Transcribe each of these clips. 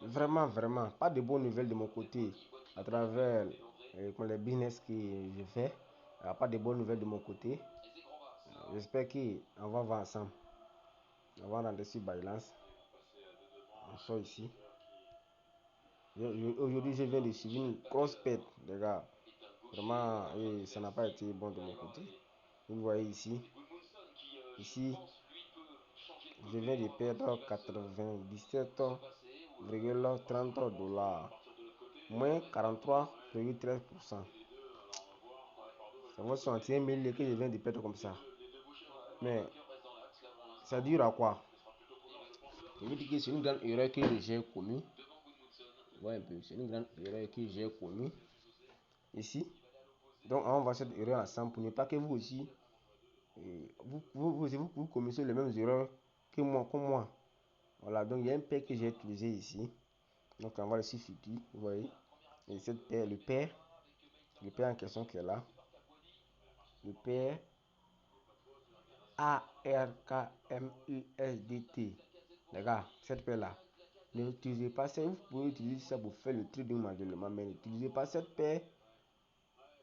Vraiment, pas de bonnes nouvelles de mon côté à travers les business que je fais. Il n'y a pas de bonnes nouvelles de mon côté. J'espère qu'on va voir ensemble. On va rentrer sur Binance. On sort ici. Aujourd'hui, je viens de suivre une grosse perte, les gars. Vraiment, ça n'a pas été bon de mon côté. Vous voyez ici. Ici, je viens de perdre 97,30 $. Moins 43,13%. Ça va sentir 1000 que je viens de perdre comme ça. Mais ça dure à quoi? Je veux dire que c'est une grande erreur que j'ai commise. Ouais, un peu. C'est une grande erreur que j'ai commise ici. Donc, on va cette erreur ensemble pour ne pas que vous aussi, vous commettez les mêmes erreurs que moi. Voilà, donc il y a un paire que j'ai utilisé ici. Donc, on va le futur, vous voyez. Et cette paire, le paire en question qui est là. Le paire ARKMUSDT. Les gars, cette paire là. N'utilisez pas ça. Vous pouvez utiliser ça pour faire le trading manuellement, mais n'utilisez pas cette paire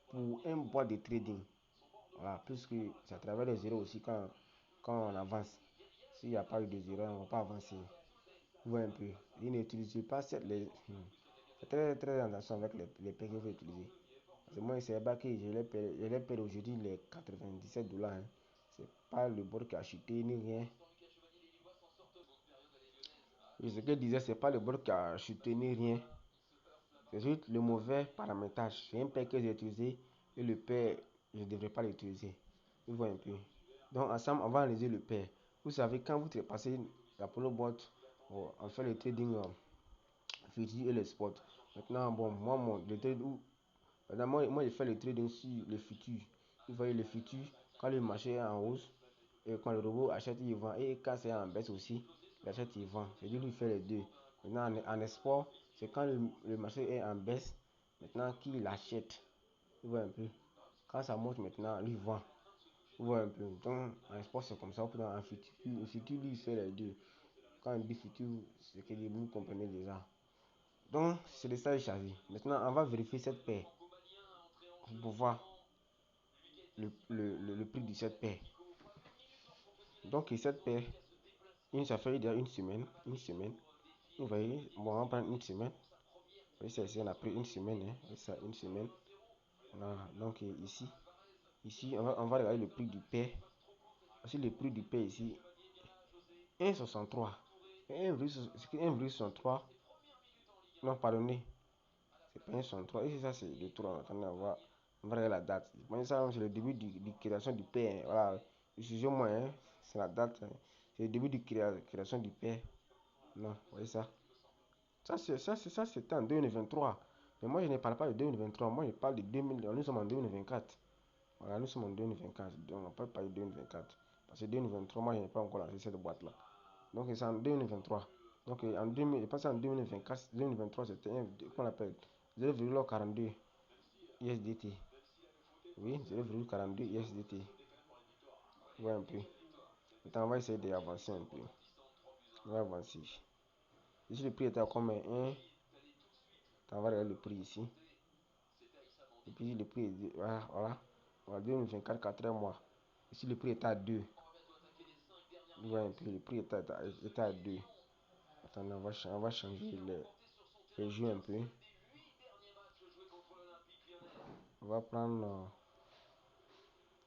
pour un boîte de trading. Voilà, puisque c'est à travers les zéros aussi quand on avance. S'il n'y a pas eu de zéros, on ne va pas avancer. Vous voyez un peu. Et n'utilisez pas c'est très attention avec les paires que vous utilisez. Parce que moi, c'est pas que je l'ai payé aujourd'hui les 97 $. Hein. C'est pas le bord qui a chuté ni rien. Et ce que je disais, c'est pas le bord qui a chuté ni rien. C'est juste le mauvais paramétrage. C'est un paire que j'ai utilisé et le paire, je ne devrais pas l'utiliser. Vous voyez un peu. Donc ensemble, on va analyser le paire. Vous savez, quand vous passez la polobot, on fait le trading futur et le spot. Maintenant, bon, le trade où, moi, je fais le trading sur le futur. Vous voyez le futur, quand le marché est en hausse, et quand le robot achète, il vend. Et quand c'est en baisse aussi, il achète, il vend. C'est lui qui fait les deux. Maintenant, en export, c'est quand le marché est en baisse, maintenant qu'il achète. Vous voyez un peu. Quand ça monte maintenant, lui vend. Vous voyez un peu. Donc, en export, c'est comme ça. En futur, le futur, lui, il fait les deux. Quand on dit futur, c'est que vous comprenez déjà. Donc, c'est de ça que j'ai. Maintenant, on va vérifier cette paire pour voir le prix de cette paire. Donc, cette paire, ça fait déjà une semaine. Vous voyez, bon, on va prendre une semaine. Vous voyez, ça, on a pris une semaine. Hein. Ça, une semaine. Voilà. Donc, ici on va regarder le prix du paire. Voici le prix du paire ici. 1,63. 1,63. Non, pardonnez. C'est pas 1,63. Et ça, c'est le 3. Attendez, on va regarder la date. Bon, ça, c'est le début de création du paire. Hein. Voilà. Excusez-moi, hein. C'est la date. Hein. C'est le début de création du paire. Non, vous voyez ça. Ça, c'était en 2023. Mais moi, je ne parle pas de 2023. Moi, je parle de 2000. Nous sommes en 2024. Voilà, nous sommes en 2024. Donc, on ne peut pas parler de 2024. Parce que 2023, moi, je n'ai pas encore lancé cette boîte-là. Donc, c'est en 2023. Donc, en 2000, je pense en 2024, 2023, c'était qu'on appelle 0,42 USDT. Oui, 0,42 USDT. Ouais, un peu. Maintenant, on va essayer d'avancer un peu. On va avancer. Ici, le prix était à combien? 1. On va regarder le prix ici. Et puis, le prix est. Voilà. Voilà, 2024, 4 mois. Ici, le prix est à 2. Vous voyez un peu, le prix est à 2. Attendez, on va changer les jeux un peu. On va prendre.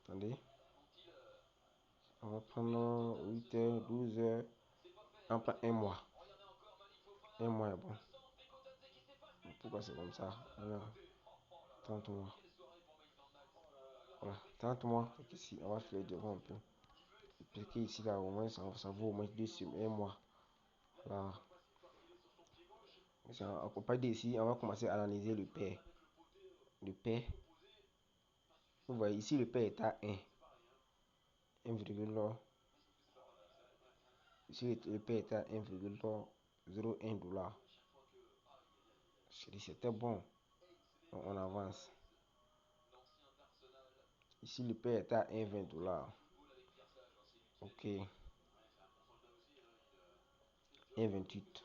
Attendez. On va prendre 8 heures, 12 heures. On prend un mois. Un mois est bon. Pourquoi c'est comme ça? Alors, 30 mois. Voilà, 30 mois. Ici, on va faire devant un peu. Parce qu'ici, là, au moins, ça vaut au moins 2 semaines, un mois. Voilà. À partir d'ici, on va commencer à analyser le paire. Le paire. Vous voyez, ici, le paire est à 1. 1,0. Ici, le paire est à 1,01 $. C'était bon. Donc, on avance. Ici, le paire est à 1,20 $. Ok. 1,28.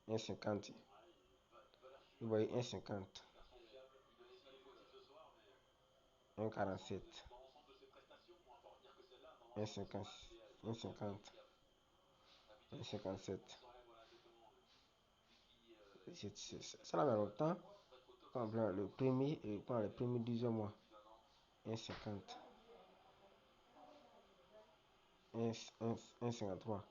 1,50. Vous voyez 1,50. 1,47. 1,50. 1,50. 1,57. Ça là, mais longtemps. Quand on prend le premier et quand le premier 12 mois. 1,50. 1,53.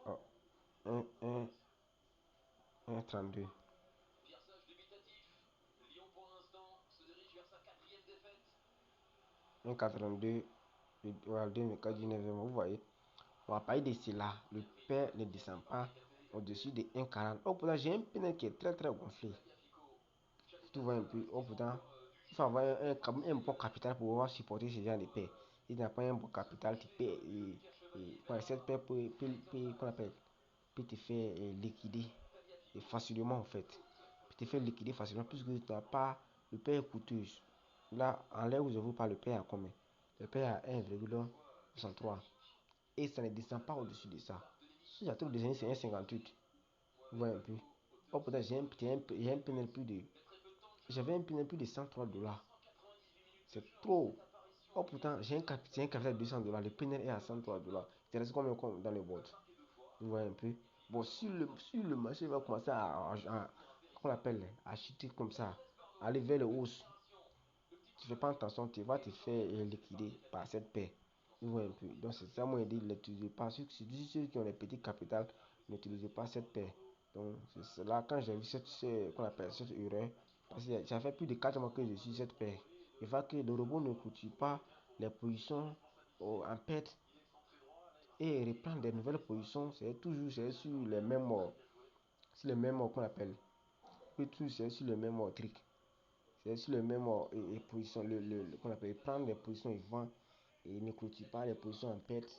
Oh, 1,32. 1,82. Voilà, 2019, vous voyez. On va parler de cela. Le père ne descend pas au-dessus de 1,40. Oh, pourtant, j'ai un pénal qui est très très gonflé. Tu vois un peu. Oh, pourtant, il faut avoir un bon capital pour pouvoir supporter ce genre de paix. Si tu n'as pas un bon capital, tu paies. Cette paix qu'on appelle, peut te faire liquider facilement en fait. Peut te faire liquider facilement puisque tu n'as pas. Le paix est coûteuse. Là, en l'air où je vous parle, le paix à combien? Le paix à 1,63. Et ça ne descend pas au-dessus de ça. Si j'ai trop de c'est 1,58. Vous voyez un peu. Oh, peut-être j'ai un pénal plus de. J'avais un pénal plus de 103 dollars. C'est trop. Oh, pourtant, j'ai un capital de 200 dollars. Le pénal est à 103 dollars. Il reste combien dans le board? Vous voyez un peu. Bon, si le marché va commencer qu'on appelle, à chuter comme ça, aller vers le hausse, tu fais pas attention, tu vas te faire liquider par cette paix. Vous voyez un peu. Donc, c'est ça, moi, je dis, n'utilisez pas. Ceux qui ont les petits capitales, n'utilisez pas cette paix. Donc, c'est là, quand j'ai vu qu'on appelle cette erreur, parce que ça fait plus de 4 mois que je suis cette paix. Il faut que le robot ne clôture pas les positions en perte et reprendre des nouvelles positions. C'est toujours sur les mêmes, qu'on appelle. Et tout, c'est sur le même trick. C'est sur le même position. Qu'on appelle prendre les positions et vendre et ne clôture pas les positions en perte.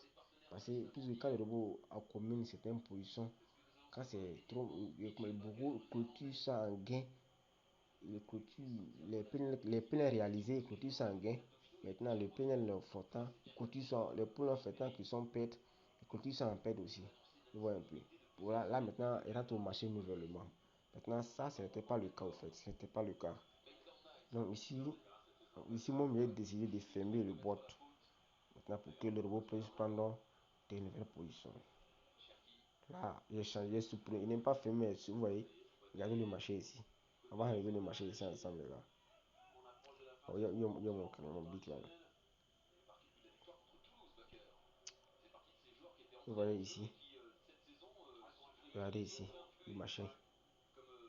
Parce que puisque quand le robot accumule certaines positions, quand c'est trop, beaucoup clôture ça en gain, les PNL réalisés clôture ça en gain. Maintenant, les PNL flottant, les PNL flottants qui sont pertes, clôture ça en perte aussi. Vous voyez un peu. Voilà, là maintenant, il rentre au marché nouvellement. Maintenant, ça, ce n'était pas le cas au fait. Ce n'était pas le cas. Donc ici moi, j'ai décidé de fermer le bot. Maintenant, pour que le robot puisse prendre des nouvelles positions. Là, j'ai changé, supprimé. Il n'est pas fermé. Vous voyez, regardez le marché ici. On va regarder le marché ici ensemble, les gars. Oh, il y a mon bit là. Vous voyez ici. Regardez ici. Le marché.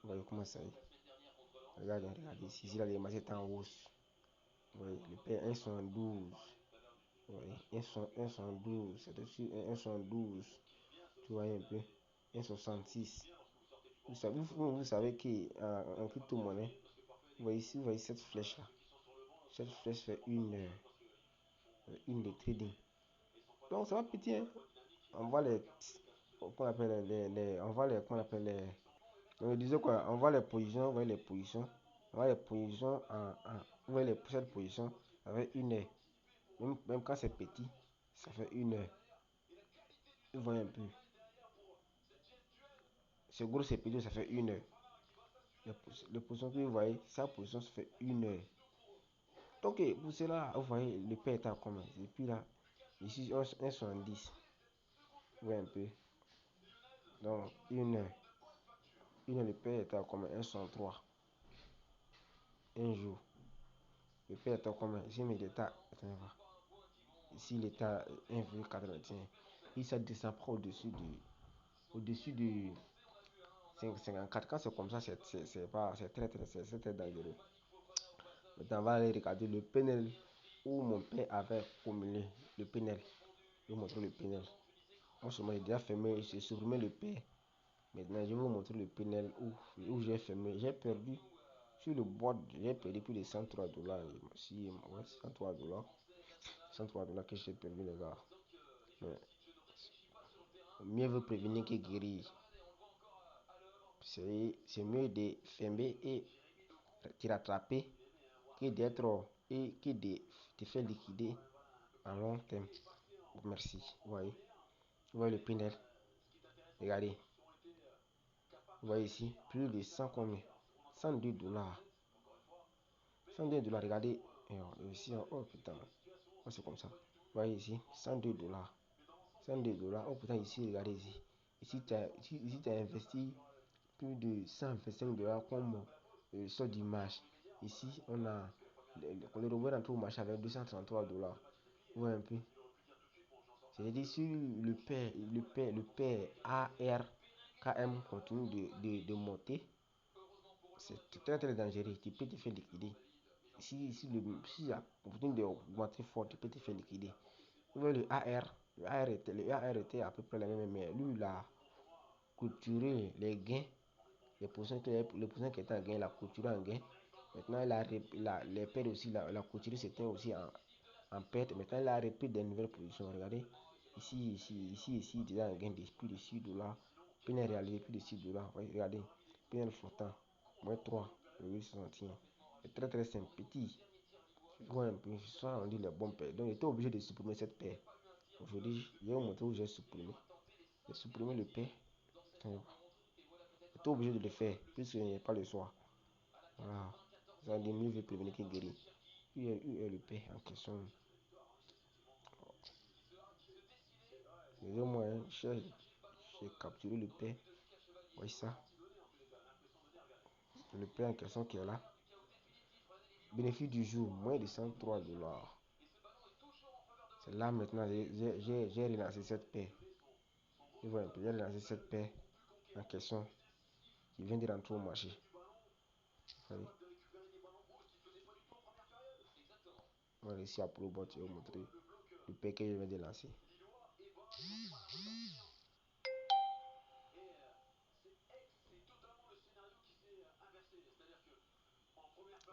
Vous voyez comment ça est. Regardez ici. Ici, là, le marché est en hausse. Vous voyez, le P 1,72. Vous voyez, 1,72. C'est dessus 1,72. Tu vois un peu. 1,66. Vous savez qu'en crypto-monnaie, vous voyez ici, vous voyez cette flèche là. Cette flèche fait une de trading. Donc ça va petit, hein. On voit qu'on appelle on voit qu'on appelle donc je disais quoi, on voit les positions, on voit les positions, on voit les positions on voit cette position avec une heure. Même quand c'est petit, ça fait une heure. Vous voyez un peu. C'est gros, c'est petit, ça fait une heure. Les positions que vous voyez, sa position, ça fait une heure. Donc, pour cela, vous voyez, le pain est à combien? Et puis là, ici, 1,70. Vous voyez un peu. Donc, une heure, le pain est à combien? 1,63. Un jour. Le pain est à combien? Ici, mais l'état, attendez voir. Ici, l'état 1,81. Et ça descend pas au-dessus du 5,54. Quand c'est comme ça, c'est très dangereux. Maintenant, on va aller regarder le PNL où mon père avait cumulé le PNL. Je vais vous montrer le PNL. Moi, seulement, j'ai déjà fermé, j'ai supprimé le P. Maintenant, je vais vous montrer le PNL où j'ai fermé. J'ai perdu sur le board, j'ai perdu plus de 103 dollars. Si, ouais, 103 dollars. 103 dollars que j'ai perdu, les gars. Mais, mieux vaut prévenir que guérir. C'est mieux de fermer et te rattraper que d'être et qui te fait liquider en long terme. Merci. Vous voyez le Pinel. Regardez. Vous voyez ici, plus de 100 combien? 102 dollars. 102 dollars, regardez. Ici, oh putain. Oh, c'est comme ça. Vous voyez ici, 102 dollars. 102 dollars. Oh putain, ici, regardez ici. Ici, tu as investi plus de 125 dollars comme sort d'image. Ici, on a le robot dans tout le marché avec 233 dollars. Vous voyez un peu. C'est-à-dire, si le pair ARKM continue de monter, c'est très très dangereux. Tu peux te faire liquider. Si la continue d'augmenter fort, tu peux te faire liquider. Vous voyez le AR était à peu près la même, mais lui, il a clôturé les gains. Les positions qui étaient en gain, il a clôturé en gain. Maintenant, les pertes aussi, il a clôturé c'était aussi en perte. Maintenant, il a repris des nouvelles positions. Regardez, ici, déjà en gain de plus de 6 dollars. Puis réalisé plus de 6 dollars. Regardez, puis flottant, moins 3,61. C'est très très simple, petit. Ouais, un peu, ça on dit les bons paires. Donc, j'étais obligé de supprimer cette paire. Aujourd'hui, je vais vous montrer où j'ai supprimé. J'ai supprimé le paire. J'étais obligé de le faire, puisque ce n'est pas le soir. Voilà. Ça dit mieux vaut prévenir que guérir. Où est le paix en question? Excusez-moi, hein, j'ai capturé le paix. Voyez ça. Le paix en question qui est là. Bénéfice du jour, moins de 103 dollars. C'est là maintenant, j'ai relancé cette paix. Vous voyez un peu, j'ai relancé cette paix en question qui vient de rentrer au marché. Vous voyez. On va ici à ProBot, je vais vous montrer le paix que je viens de lancer.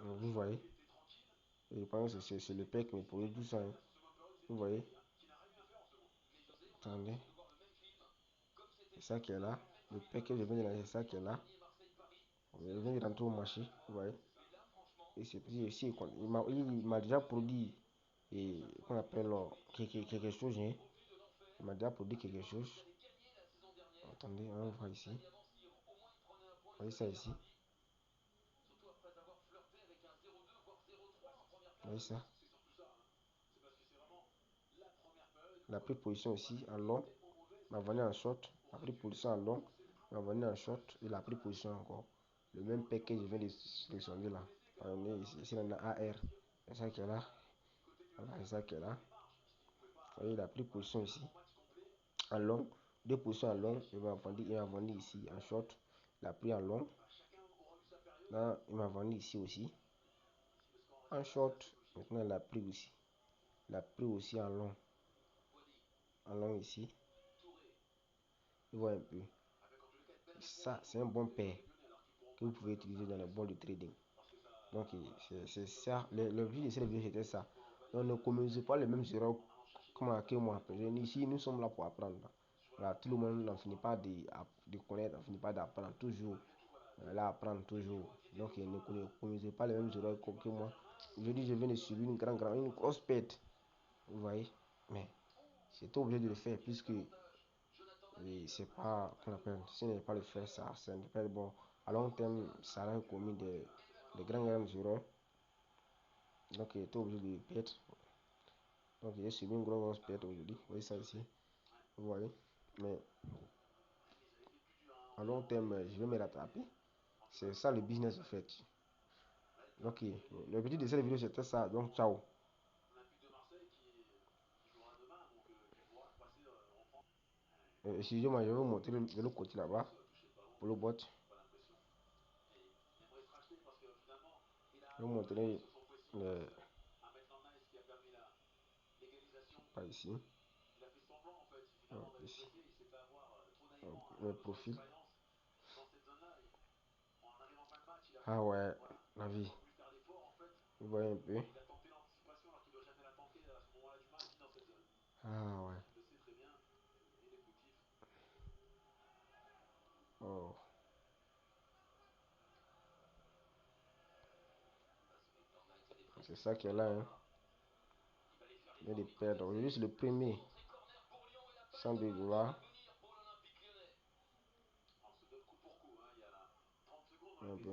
Vous voyez, je pense que c'est le paix qui me produit tout ça. Hein. Vous voyez, attendez, c'est ça qui est là. Le paix que je viens de lancer, c'est ça qui est là. Je viens de rentrer au marché. Vous voyez, et c'est ici, il m'a déjà produit et qu'on appelle quelque chose. Hein. Il m'a déjà produit quelque chose. Attendez, on va voir ici. Vous voyez ça ici. Vous voyez ça. La prise position ici en long, m'a vendu en short, la prise position en long, m'a vendu en short et la prise position encore. Le même pack que je viens de sélectionner là. Ici on a AR, c'est ça qui est là. Voilà, c'est ça qui est là. Vous voyez la prise position ici en long, deux positions en long, il m'a vendu ici en short, la prise en long. Là, il m'a vendu ici aussi en short. Maintenant, la prise aussi en long ici. Vous voyez un peu. Ça, c'est un bon pair que vous pouvez utiliser dans le bon de trading. Donc, c'est ça. L'objectif de cette vidéo, c'était ça. Donc, ne commettez pas les mêmes erreurs que moi. Ici, nous sommes là pour apprendre. Voilà, tout le monde n'en finit pas de connaître, n'en finit pas d'apprendre toujours. Là, apprendre toujours. Donc, ne commettez pas les mêmes erreurs que moi. Aujourd'hui, je viens de subir une grosse perte. Vous voyez? Mais j'étais obligé de le faire puisque c'est pas qu'on appelle. Si on n'est pas le faire, ça n'est pas bon. À long terme, ça a commis des grandes erreurs. Donc, il était obligé de perdre. Donc, j'ai subi une grosse perte aujourd'hui. Vous voyez ça ici. Vous voyez. Mais à long terme, je vais me rattraper. C'est ça le business en fait. Donc, le but de cette vidéo, c'était ça. Donc, ciao. Excusez-moi, je vais vous montrer de l'autre côté là-bas. Pour le bot. Je vais vous montrer pas ici. Ici. Le profil. Ah ouais, la vie. Vous voyez un peu. Ah ouais. Oh. C'est ça qui est là, hein. Il vient de perdre. Aujourd'hui, c'est le premier. 102 dollars. Ok.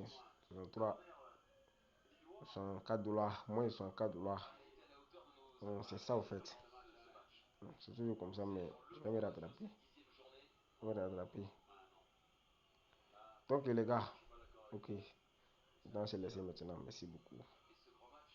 63. 64 dollars. Moins de 64 dollars. C'est ça, au fait. C'est toujours comme ça, mais je vais me rattraper. Je vais me rattraper. Donc, les gars, ok. Donc, c'est laissé maintenant. Merci beaucoup.